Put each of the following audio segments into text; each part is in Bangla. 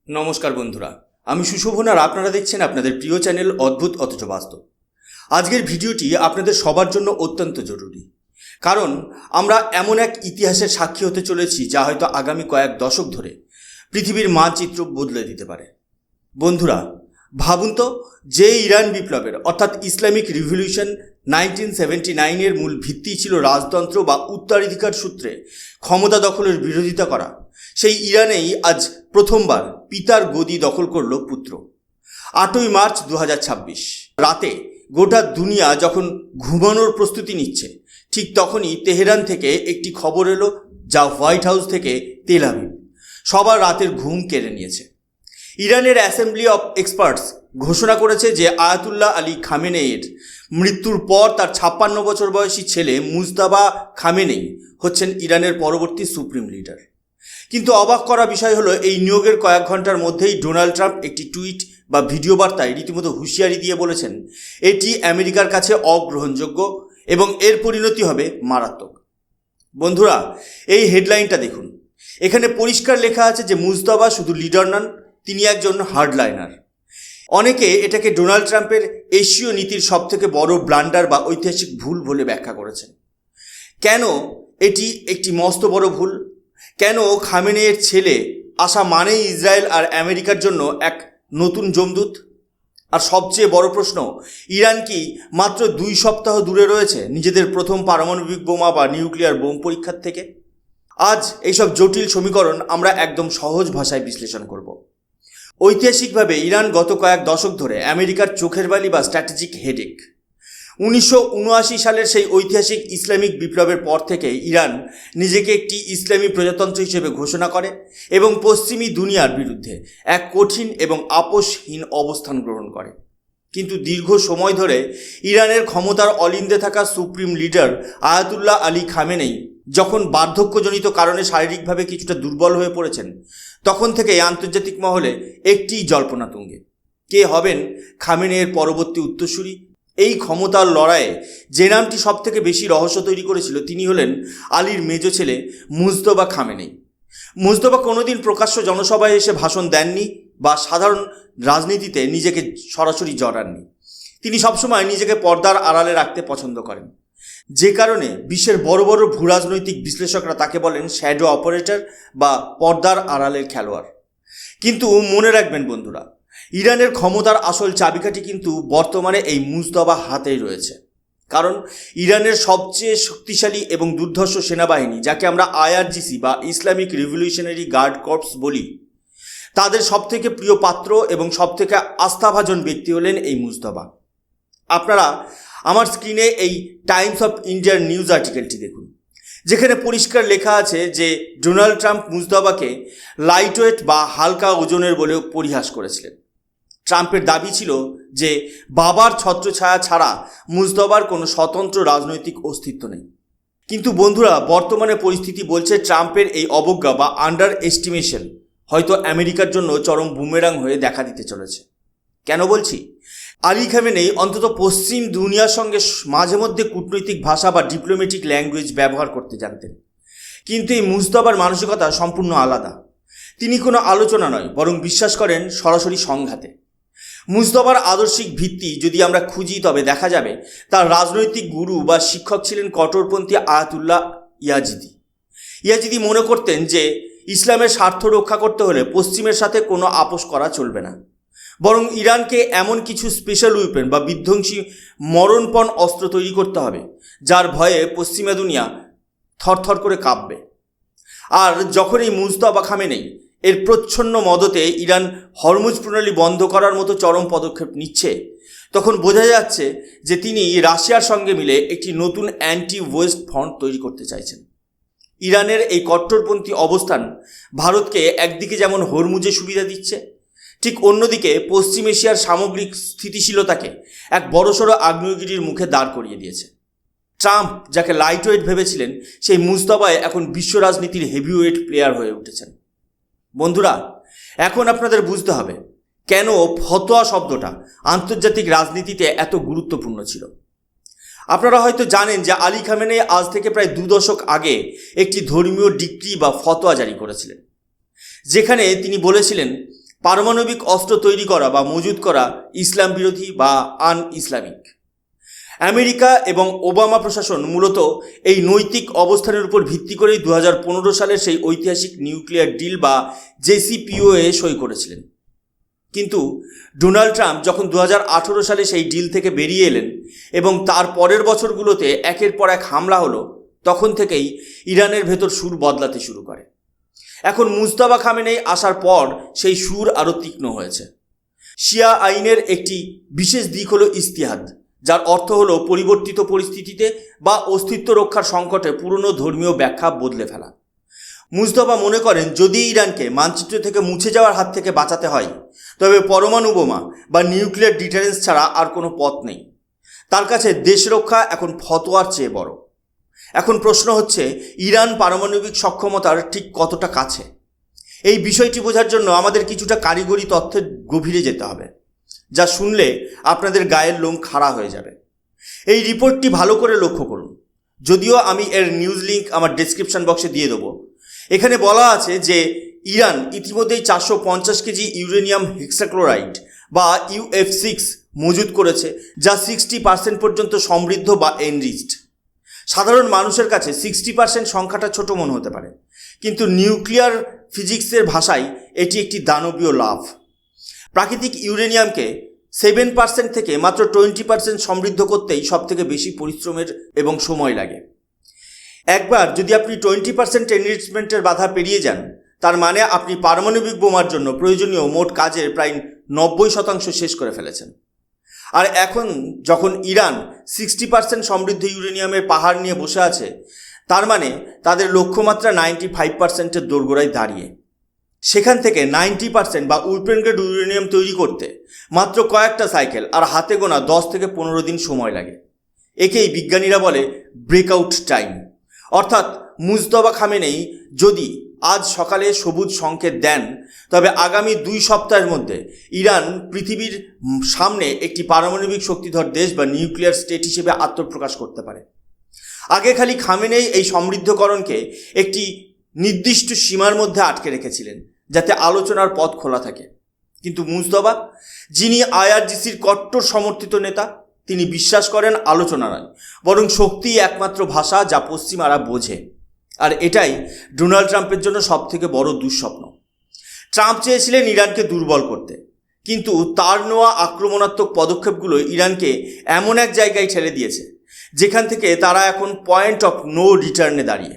নমস্কার বন্ধুরা, আমি সুশোভন আর আপনারা দেখছেন আপনাদের প্রিয় চ্যানেল অদ্ভুত অথচ বাস্তব। আজকের ভিডিওটি আপনাদের সবার জন্য অত্যন্ত জরুরি, কারণ আমরা এমন এক ইতিহাসের সাক্ষী হতে চলেছি যা হয়তো আগামী কয়েক দশক ধরে পৃথিবীর মানচিত্র বদলে দিতে পারে। বন্ধুরা, ভাবুন তো, যে ইরান বিপ্লবের অর্থাৎ ইসলামিক রিভলিউশন 1979-এর মূল ভিত্তি ছিল রাজতন্ত্র বা উত্তরাধিকার সূত্রে ক্ষমতা দখলের বিরোধিতা করা, সেই ইরানেই আজ প্রথমবার পিতার গদি দখল করল পুত্র। 8ই মার্চ 2026 রাতে গোটা দুনিয়া যখন ঘুমানোর প্রস্তুতি নিচ্ছে, ঠিক তখনই তেহরান থেকে একটি খবর এলো যা হোয়াইট হাউস থেকে তেল আবিব সবার রাতের ঘুম কেড়ে নিয়েছে। ইরানের অ্যাসেম্বলি অফ এক্সপার্টস ঘোষণা করেছে যে আয়াতুল্লাহ আলী খামেনেইর মৃত্যুর পর তার 56 বছর বয়সী ছেলে মুজতাবা খামেনেই হচ্ছেন ইরানের পরবর্তী সুপ্রিম লিডার। কিন্তু অবাক করা বিষয় হলো, এই নিয়োগের কয়েক ঘন্টার মধ্যেই ডোনাল্ড ট্রাম্প একটি টুইট বা ভিডিও বার্তায় রীতিমতো হুঁশিয়ারি দিয়ে বলেছেন এটি আমেরিকার কাছে অগ্রহণযোগ্য এবং এর পরিণতি হবে মারাত্মক। বন্ধুরা, এই হেডলাইনটা দেখুন। এখানে পরিষ্কার লেখা আছে যে মুজতাবা শুধু লিডার নন, তিনি একজন হার্ডলাইনার। অনেকে এটাকে ডোনাল্ড ট্রাম্পের এশীয় নীতির সবথেকে বড় ব্লান্ডার বা ঐতিহাসিক ভুল বলে ব্যাখ্যা করেছেন। কেন এটি একটি মস্ত বড় ভুল? কেন খামেনেইর ছেলে আসা মানেই ইসরায়েল আর আমেরিকার জন্য এক নতুন যমদূত? আর সবচেয়ে বড় প্রশ্ন, ইরান কি মাত্র 2 সপ্তাহ দূরে রয়েছে নিজেদের প্রথম পারমাণবিক বোমা বা নিউক্লিয়ার বোম পরীক্ষার থেকে? আজ এইসব জটিল সমীকরণ আমরা একদম সহজ ভাষায় বিশ্লেষণ করব। ঐতিহাসিকভাবে ইরান গত কয়েক দশক ধরে আমেরিকার চোখের বালি বা স্ট্র্যাটেজিক হেডেক। 1979 সালের সেই ঐতিহাসিক ইসলামিক বিপ্লবের পর থেকে ইরান নিজেকে একটি ইসলামী প্রজাতন্ত্র হিসেবে ঘোষণা করে এবং পশ্চিমী দুনিয়ার বিরুদ্ধে এক কঠিন এবং আপোষহীন অবস্থান গ্রহণ করে। কিন্তু দীর্ঘ সময় ধরে ইরানের ক্ষমতার অলিন্দে থাকা supreme leader Ayatollah Ali Khamenei যখন বার্ধক্যজনিত কারণে শারীরিকভাবে কিছুটা দুর্বল হয়ে পড়েছেন, তখন থেকেই আন্তর্জাতিক মহলে একটি জল্পনা তুঙ্গে, কে হবেন খামেনেইর পরবর্তী উত্তরসূরি। এই ক্ষমতার লড়াইয়ে যে নামটি সবথেকে বেশি রহস্য তৈরি করেছিল তিনি হলেন আলীর মেজ ছেলে মুজতবা খামেনেই। মুজতবা কোনোদিন প্রকাশ্য জনসভায় এসে ভাষণ দেননি বা সাধারণ রাজনীতিতে নিজেকে সরাসরি জড়াননি। তিনি সবসময় নিজেকে পর্দার আড়ালে রাখতে পছন্দ করেন, যে কারণে বিশ্বের বড় বড় ভূরাজনৈতিক বিশ্লেষকরা তাকে বলেন শ্যাডো অপারেটর বা পর্দার আড়ালের খেলোয়াড়। কিন্তু মনে রাখবেন বন্ধুরা, ইরানের ক্ষমতার আসল চাবিকাঠি কিন্তু বর্তমানে এই মুজতবা হাতেই রয়েছে। কারণ ইরানের সবচেয়ে শক্তিশালী এবং দুর্ধর্ষ সেনাবাহিনী, যাকে আমরা আইআরজিসি বা ইসলামিক রিভলিউশনারি গার্ড কর্পস বলি, তাদের সবথেকে প্রিয় পাত্র এবং সবথেকে আস্থাভাজন ব্যক্তি হলেন এই মুজতবা। আপনারা আমার স্ক্রিনে এই টাইমস অফ ইন্ডিয়ার নিউজ আর্টিকেলটি দেখুন, যেখানে পরিষ্কার লেখা আছে যে ডোনাল্ড ট্রাম্প মুজতবাকে লাইটওয়েট বা হালকা ওজনের বলে পরিহাস করেছিলেন। ট্রাম্পের দাবি ছিল যে বাবার ছত্রছায়া ছাড়া মুজতবার কোনো স্বতন্ত্র রাজনৈতিক অস্তিত্ব নেই। কিন্তু বন্ধুরা, বর্তমানে পরিস্থিতি বলছে ট্রাম্পের এই অবজ্ঞা বা আন্ডার এস্টিমেশন হয়তো আমেরিকার জন্য চরম বুমেরাং হয়ে দেখা দিতে চলেছে। কেন বলছি? আলী খামেনেই অন্তত পশ্চিম দুনিয়ার সঙ্গে মাঝে মধ্যে কূটনৈতিক ভাষা বা ডিপ্লোম্যাটিক ল্যাঙ্গুয়েজ ব্যবহার করতে জানতেন, কিন্তু এই মুজতবার মানসিকতা সম্পূর্ণ আলাদা। তিনি কোনো আলোচনা নয়, বরং বিশ্বাস করেন সরাসরি সংঘাতে। মুজতবার আদর্শিক ভিত্তি যদি আমরা খুঁজি, তবে দেখা যাবে তার রাজনৈতিক গুরু বা শিক্ষক ছিলেন কট্টরপন্থী আয়াতুল্লাহ ইয়াজিদি। ইয়াজিদি মনে করতেন যে ইসলামের স্বার্থ রক্ষা করতে হলে পশ্চিমের সাথে কোনো আপোষ করা চলবে না, বরং ইরানকে এমন কিছু স্পেশাল উইপেন বা বিধ্বংসী মরণপণ অস্ত্র তৈরি করতে হবে যার ভয়ে পশ্চিমা দুনিয়া থরথর করে কাঁপবে। আর যখন এই মুজতবা খামেনেই এর প্রচ্ছন্ন মদতে ইরান হরমুজ প্রণালী বন্ধ করার মতো চরম পদক্ষেপ নিচ্ছে, তখন বোঝা যাচ্ছে যে তিনি রাশিয়ার সঙ্গে মিলে একটি নতুন অ্যান্টি ওয়েস্ট ফ্রন্ট তৈরি করতে চাইছেন। ইরানের এই কট্টরপন্থী অবস্থান ভারতকে একদিকে যেমন হরমুজে সুবিধা দিচ্ছে, ঠিক অন্যদিকে পশ্চিম এশিয়ার সামগ্রিক স্থিতিশীলতাকে এক বড়সড় আগ্নেয়গিরির মুখে দাঁড় করিয়ে দিয়েছে। ট্রাম্প যাকে লাইটওয়েট ভেবেছিলেন, সেই মুজতবায় এখন বিশ্ব রাজনীতির হেভিওয়েট প্লেয়ার হয়ে উঠেছেন। বন্ধুরা, এখন আপনাদের বুঝতে হবে কেন ফতোয়া শব্দটা আন্তর্জাতিক রাজনীতিতে এত গুরুত্বপূর্ণ ছিল। আপনারা হয়তো জানেন যে আলী খামেনেই আজ থেকে প্রায় 2 দশক আগে একটি ধর্মীয় ডিক্রি বা ফতোয়া জারি করেছিলেন, যেখানে তিনি বলেছিলেন পারমাণবিক অস্ত্র তৈরি করা বা মজুত করা ইসলাম বিরোধী বা আন ইসলামিক। আমেরিকা এবং ওবামা প্রশাসন মূলত এই নৈতিক অবস্থানের উপর ভিত্তি করেই 2015 সালের সেই ঐতিহাসিক নিউক্লিয়ার ডিল বা জেসিপিওএ সই করেছিলেন। কিন্তু ডোনাল্ড ট্রাম্প যখন 2018 সালে সেই ডিল থেকে বেরিয়ে এলেন এবং তার পরের বছরগুলোতে একের পর এক হামলা হলো, তখন থেকেই ইরানের ভেতর সুর বদলাতে শুরু করে। এখন মুজতবা খামেনেই আসার পর সেই সুর আরও তীক্ষ্ণ হয়েছে। শিয়া আইনের একটি বিশেষ দিক হলো ইস্তিহাদ, যার অর্থ হলো পরিবর্তিত পরিস্থিতিতে বা অস্তিত্ব রক্ষার সংকটে পুরনো ধর্মীয় ব্যাখ্যা বদলে ফেলা। মুজতবা মনে করেন যদি ইরানকে মানচিত্র থেকে মুছে যাওয়ার হাত থেকে বাঁচাতে হয়, তবে পরমাণু বোমা বা নিউক্লিয়ার ডিটারেন্স ছাড়া আর কোনো পথ নেই। তার কাছে দেশ রক্ষা এখন ফতোয়ার চেয়ে বড়। এখন প্রশ্ন হচ্ছে, ইরান পারমাণবিক সক্ষমতার ঠিক কতটা কাছে? এই বিষয়টি বোঝার জন্য আমাদের কিছুটা কারিগরি তথ্যের গভীরে যেতে হবে, যা শুনলে আপনাদের গায়ের লোম খাড়া হয়ে যাবে। এই রিপোর্টটি ভালো করে লক্ষ্য করুন, যদিও আমি এর নিউজ লিঙ্ক আমার ডেসক্রিপশন বক্সে দিয়ে দেবো। এখানে বলা আছে যে ইরান ইতিমধ্যেই 450 কেজি ইউরেনিয়াম হেক্সাক্লোরাইড বা UF6 মজুত করেছে, যা 60% পর্যন্ত সমৃদ্ধ বা এনরিচড। সাধারণ মানুষের কাছে 60% সংখ্যাটা ছোট মনে হতে পারে, কিন্তু নিউক্লিয়ার ফিজিক্সের ভাষায় এটি একটি দানবীয় লাভ। প্রাকৃতিক ইউরেনিয়ামকে 7% থেকে মাত্র 20% সমৃদ্ধ করতেই সবথেকে বেশি পরিশ্রমের এবং সময় লাগে। একবার যদি আপনি 20% এনরিচমেন্টের বাধা পেরিয়ে যান, তার মানে আপনি পারমাণবিক বোমার জন্য প্রয়োজনীয় মোট কাজের প্রায় 90% শেষ করে ফেলেছেন। আর এখন যখন ইরান 60% সমৃদ্ধ ইউরেনিয়ামের পাহাড় নিয়ে বসে আছে, তার মানে তাদের লক্ষ্যমাত্রা 95%-এর দোরগোড়ায় দাঁড়িয়ে। সেখান থেকে 90% বা উইপেন গ্রেড ইউরেনিয়াম তৈরি করতে মাত্র কয়েকটা সাইকেল আর হাতে গোনা 10 থেকে 15 দিন সময় লাগে। একেই বিজ্ঞানীরা বলে ব্রেকআউট টাইম। অর্থাৎ মুজতবা খামেনেই যদি আজ সকালে সবুজ সংকেত দেন, তবে আগামী 2 সপ্তাহের মধ্যে ইরান পৃথিবীর সামনে একটি পারমাণবিক শক্তিধর দেশ বা নিউক্লিয়ার স্টেট হিসেবে আত্মপ্রকাশ করতে পারে। আগে খালি খামেনেই এই সমৃদ্ধকরণকে একটি নির্দিষ্ট সীমার মধ্যে আটকে রেখেছিলেন, যাতে আলোচনার পথ খোলা থাকে। কিন্তু মুজতবা, যিনি IRGCর কট্টর সমর্থিত নেতা, তিনি বিশ্বাস করেন আলোচনা নয়, বরং শক্তিই একমাত্র ভাষা যা পশ্চিমারা বোঝে। আর এটাই ডোনাল্ড ট্রাম্পের জন্য সবথেকে বড় দুঃস্বপ্ন। ট্রাম্প চেয়েছিলেন ইরানকে দুর্বল করতে, কিন্তু তার নেওয়া আক্রমণাত্মক পদক্ষেপগুলো ইরানকে এমন এক জায়গায় ঠেলে দিয়েছে যেখান থেকে তারা এখন পয়েন্ট অফ নো রিটার্নে দাঁড়িয়ে।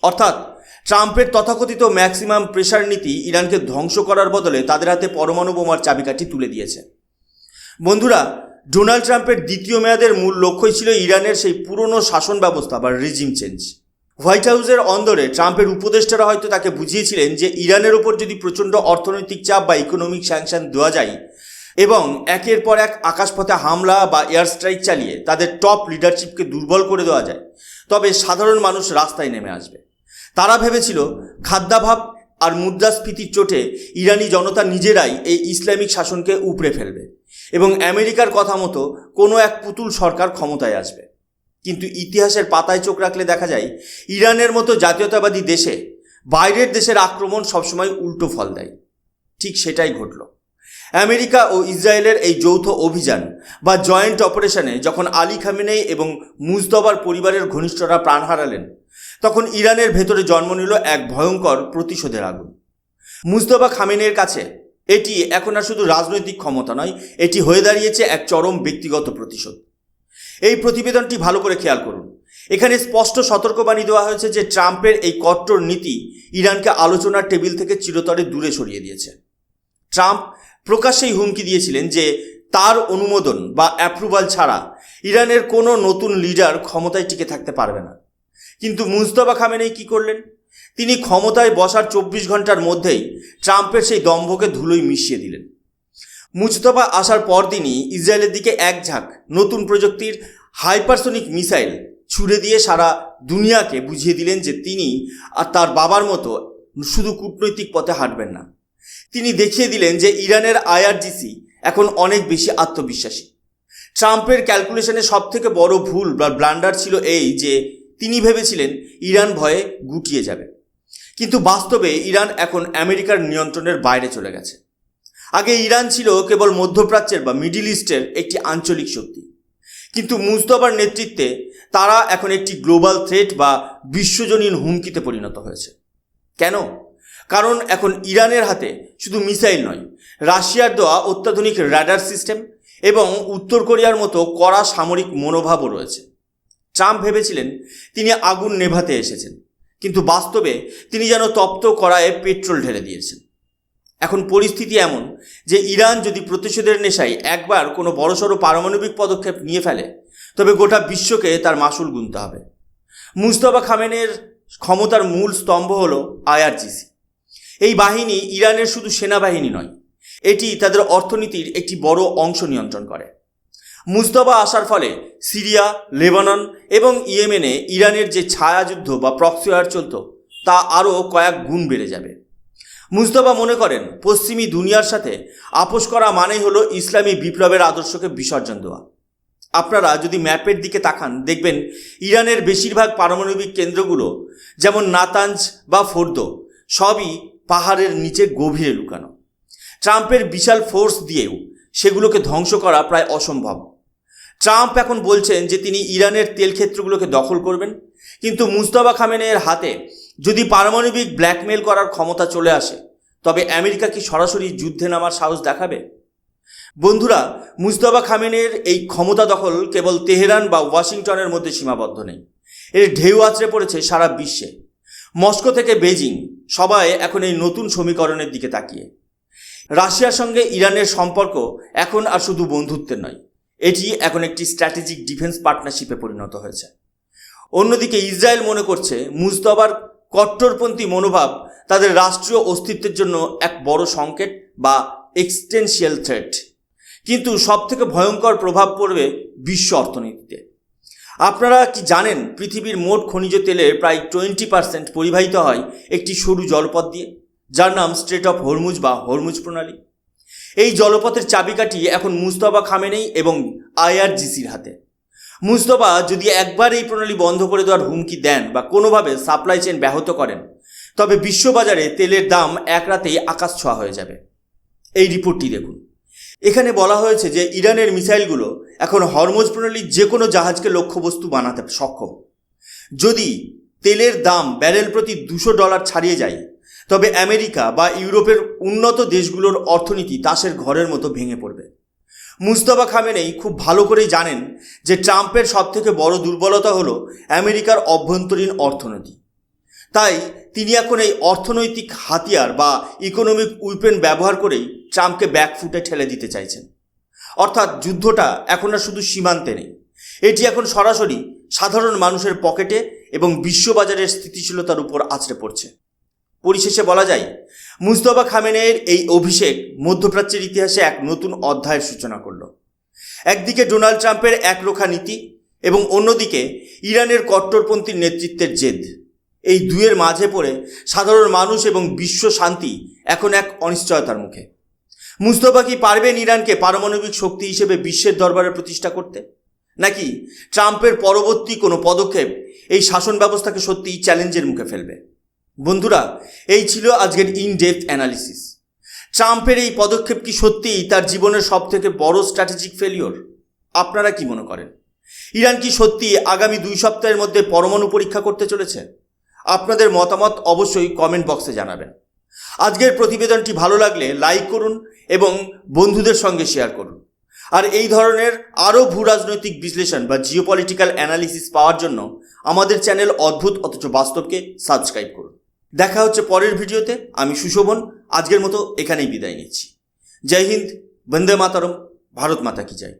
অর্থাৎ ট্রাম্পের তথাকথিত ম্যাক্সিমাম প্রেশার নীতি ইরানকে ধ্বংস করার বদলে তাদের হাতে পরমাণু বোমার চাবিকাঠি তুলে দিয়েছে। বন্ধুরা, ডোনাল্ড ট্রাম্পের দ্বিতীয় মেয়াদের মূল লক্ষ্যই ছিল ইরানের সেই পুরনো শাসন ব্যবস্থা বা রেজিম চেঞ্জ। হোয়াইট হাউসের অন্দরে ট্রাম্পের উপদেষ্টারা হয়তো তাকে বুঝিয়েছিলেন যে ইরানের ওপর যদি প্রচণ্ড অর্থনৈতিক চাপ বা ইকোনমিক স্যাংশন দেওয়া যায় এবং একের পর এক আকাশপথে হামলা বা এয়ার স্ট্রাইক চালিয়ে তাদের টপ লিডারশিপকে দুর্বল করে দেওয়া যায়, তবে সাধারণ মানুষ রাস্তায় নেমে আসবে। তারা ভেবেছিল খাদ্যাভাব আর মুদ্রাস্ফীতির চোটে ইরানি জনতা নিজেরাই এই ইসলামিক শাসনকে উপড়ে ফেলবে এবং আমেরিকার কথা মতো কোনো এক পুতুল সরকার ক্ষমতায় আসবে। কিন্তু ইতিহাসের পাতায় চোখ রাখলে দেখা যায় ইরানের মতো জাতীয়তাবাদী দেশে বাইরের দেশের আক্রমণ সবসময় উল্টো ফল দেয়। ঠিক সেটাই ঘটল। আমেরিকা ও ইসরায়েলের এই যৌথ অভিযান বা জয়েন্ট অপারেশনে যখন আলী খামেনেই এবং মুজতবার পরিবারের ঘনিষ্ঠরা প্রাণ হারালেন, তখন ইরানের ভেতরে জন্ম নিল এক ভয়ঙ্কর প্রতিশোধের আগুন। মুজতবা খামেনেইর কাছে এটি এখন আর শুধু রাজনৈতিক ক্ষমতা নয়, এটি হয়ে দাঁড়িয়েছে এক চরম ব্যক্তিগত প্রতিশোধ। এই প্রতিবেদনটি ভালো করে খেয়াল করুন। এখানে স্পষ্ট সতর্কবাণী দেওয়া হয়েছে যে ট্রাম্পের এই কট্টর নীতি ইরানকে আলোচনার টেবিল থেকে চিরতরে দূরে সরিয়ে দিয়েছে। ট্রাম্প প্রকাশ্যেই হুমকি দিয়েছিলেন যে তার অনুমোদন বা অ্যাপ্রুভাল ছাড়া ইরানের কোনো নতুন লিডার ক্ষমতায় টিকে থাকতে পারবে না। কিন্তু মুজতবা খামেনেই কী করলেন? তিনি ক্ষমতায় বসার 24 ঘন্টার মধ্যেই ট্রাম্পের সেই দম্ভকে ধুলোয় মিশিয়ে দিলেন। মুজতবা আসার পরদিনই ইসরায়েলের দিকে এক ঝাঁক নতুন প্রযুক্তির হাইপারসোনিক মিসাইল ছুড়ে দিয়ে সারা দুনিয়াকে বুঝিয়ে দিলেন যে তিনি আর তার বাবার মতো শুধু কূটনৈতিক পথে হাঁটবেন না। তিনি দেখিয়ে দিলেন যে ইরানের IRGC এখন অনেক বেশি আত্মবিশ্বাসী। ট্রাম্পের ক্যালকুলেশনে সবথেকে বড় ভুল বা ব্লান্ডার ছিল এই যে তিনি ভেবেছিলেন ইরান ভয়ে গুটিয়ে যাবে, কিন্তু বাস্তবে ইরান এখন আমেরিকার নিয়ন্ত্রণের বাইরে চলে গেছে। আগে ইরান ছিল কেবল মধ্যপ্রাচ্যের বা মিডিল ইস্টের একটি আঞ্চলিক শক্তি, কিন্তু মুজতবার নেতৃত্বে তারা এখন একটি গ্লোবাল থ্রেট বা বিশ্বজনীন হুমকিতে পরিণত হয়েছে। কেন? কারণ এখন ইরানের হাতে শুধু মিসাইল নয়, রাশিয়ার দেওয়া অত্যাধুনিক রাডার সিস্টেম এবং উত্তর কোরিয়ার মতো কড়া সামরিক মনোভাবও রয়েছে। ট্রাম্প ভেবেছিলেন তিনি আগুন নেভাতে এসেছেন, কিন্তু বাস্তবে তিনি যেন তপ্ত কড়াইয়ে পেট্রোল ঢেলে দিয়েছেন। এখন পরিস্থিতি এমন যে ইরান যদি প্রতিশোধের নেশায় একবার কোনো বড়সড় পারমাণবিক পদক্ষেপ নিয়ে ফেলে, তবে গোটা বিশ্বকে তার মাসুল গুনতে হবে। মুজতবা খামেনের ক্ষমতার মূল স্তম্ভ হল IRGC। এই বাহিনী ইরানের শুধু সেনাবাহিনী নয়, এটি তাদের অর্থনীতির একটি বড় অংশ নিয়ন্ত্রণ করে। মুজতবা আসার ফলে সিরিয়া, লেবানন এবং ইয়েমেনে ইরানের যে ছায়াযুদ্ধ বা প্রক্সি ওয়ার চলত, তা আরও কয়েক গুণ বেড়ে যাবে। মুজতবা মনে করেন পশ্চিমী দুনিয়ার সাথে আপোষ করা মানেই হলো ইসলামী বিপ্লবের আদর্শকে বিসর্জন দেওয়া। আপনারা যদি ম্যাপের দিকে তাকান, দেখবেন ইরানের বেশিরভাগ পারমাণবিক কেন্দ্রগুলো, যেমন নাতাঞ্জ বা ফোর্দো, সবই পাহাড়ের নিচে গভীরে লুকানো। ট্রাম্পের বিশাল ফোর্স দিয়েও সেগুলোকে ধ্বংস করা প্রায় অসম্ভব। ট্রাম্প এখন বলছেন যে তিনি ইরানের তেল ক্ষেত্রগুলোকে দখল করবেন, কিন্তু মুজতবা খামেনের হাতে যদি পারমাণবিক ব্ল্যাকমেল করার ক্ষমতা চলে আসে, তবে আমেরিকা কি সরাসরি যুদ্ধে নামার সাহস দেখাবে? বন্ধুরা, মুজতবা খামেনের এই ক্ষমতা দখল কেবল তেহরান বা ওয়াশিংটনের মধ্যে সীমাবদ্ধ নেই, এর ঢেউ আছড়ে পড়েছে সারা বিশ্বে। মস্কো থেকে বেজিং, সবাই এখন এই নতুন সমীকরণের দিকে তাকিয়ে। রাশিয়ার সঙ্গে ইরানের সম্পর্ক এখন আর শুধু বন্ধুত্বের নয়, এটি এখন একটি স্ট্র্যাটেজিক ডিফেন্স পার্টনারশিপে পরিণত হয়েছে। অন্যদিকে ইসরায়েল মনে করছে মুজতবার কট্টরপন্থী মনোভাব তাদের রাষ্ট্রীয় অস্তিত্বের জন্য এক বড় সংকেত বা এক্সিস্টেন্সিয়াল থ্রেট। কিন্তু সবথেকে ভয়ঙ্কর প্রভাব পড়বে বিশ্ব অর্থনীতিতে। আপনারা কি জানেন পৃথিবীর মোট খনিজ তেলের প্রায় 20% পরিবাহিত হয় একটি সরু জলপথ দিয়ে, যার নাম স্ট্রেট অফ হরমুজ বা হরমুজ প্রণালী। এই জলপথের চাবিকাঠি এখন মুজতবা খামেনেই এবং IRGCর হাতে। মুজতবা যদি একবার এই প্রণালী বন্ধ করে দেওয়ার হুমকি দেন বা কোনোভাবে সাপ্লাই চেইন ব্যাহত করেন, তবে বিশ্ববাজারে তেলের দাম এক রাতেই আকাশ ছোঁয়া হয়ে যাবে। এই রিপোর্টটি দেখুন। এখানে বলা হয়েছে যে ইরানের মিসাইলগুলো এখন হরমুজ প্রণালীর যে কোনো জাহাজকে লক্ষ্যবস্তু বানাতে সক্ষম। যদি তেলের দাম ব্যারেল প্রতি $200 ছাড়িয়ে যায়, তবে আমেরিকা বা ইউরোপের উন্নত দেশগুলোর অর্থনীতি তাসের ঘরের মতো ভেঙে পড়বে। মুজতবা খামেনেই খুব ভালো করেই জানেন যে ট্রাম্পের সবথেকে বড় দুর্বলতা হলো আমেরিকার অভ্যন্তরীণ অর্থনীতি। তাই তিনি এখন এই অর্থনৈতিক হাতিয়ার বা ইকোনমিক উইপেন ব্যবহার করেই ট্রাম্পকে ব্যাকফুটে ঠেলে দিতে চাইছেন। অর্থাৎ যুদ্ধটা এখন আর শুধু সীমান্তে নেই, এটি এখন সরাসরি সাধারণ মানুষের পকেটে এবং বিশ্ববাজারের স্থিতিশীলতার উপর আছড়ে পড়ছে। পরিশেষে বলা যায়, মুজতবা খামেনের এই অভিষেক মধ্যপ্রাচ্যের ইতিহাসে এক নতুন অধ্যায়ের সূচনা করল। একদিকে ডোনাল্ড ট্রাম্পের একরোখা নীতি এবং অন্যদিকে ইরানের কট্টরপন্থী নেতৃত্বের জেদ। এই দুয়ের মাঝে পড়ে সাধারণ মানুষ এবং বিশ্ব শান্তি এখন এক অনিশ্চয়তার মুখে। মুজতবা কি পারবেন ইরানকে পারমাণবিক শক্তি হিসেবে বিশ্বের দরবারে প্রতিষ্ঠা করতে, নাকি ট্রাম্পের পরবর্তী কোনো পদক্ষেপ এই শাসন ব্যবস্থাকে সত্যিই চ্যালেঞ্জের মুখে ফেলবে? বন্ধুরা, এই ছিল আজকের ইন ডেপথ অ্যানালিসিস। ট্রাম্পের এই পদক্ষেপ কি সত্যিই তার জীবনের সবথেকে বড় স্ট্র্যাটেজিক ফেলিওর? আপনারা কি মনে করেন? ইরান কি সত্যি আগামী 2 সপ্তাহের মধ্যে পরমাণু পরীক্ষা করতে চলেছে? আপনাদের মতামত অবশ্যই কমেন্ট বক্সে জানাবেন। আজকের প্রতিবেদনটি ভালো লাগলে লাইক করুন এবং বন্ধুদের সঙ্গে শেয়ার করুন। আর এই ধরনের আরও ভূরাজনৈতিক বিশ্লেষণ বা জিওপলিটিক্যাল অ্যানালিসিস পাওয়ার জন্য আমাদের চ্যানেল অদ্ভুত অথচ বাস্তবকে সাবস্ক্রাইব করুন। দেখা হচ্ছে পরের ভিডিওতে। আমি সুশোভন আজকের মতো এখানেই বিদায় নিচ্ছি। জয় হিন্দ, বন্দে মাতরম, ভারত মাতা কি জয়।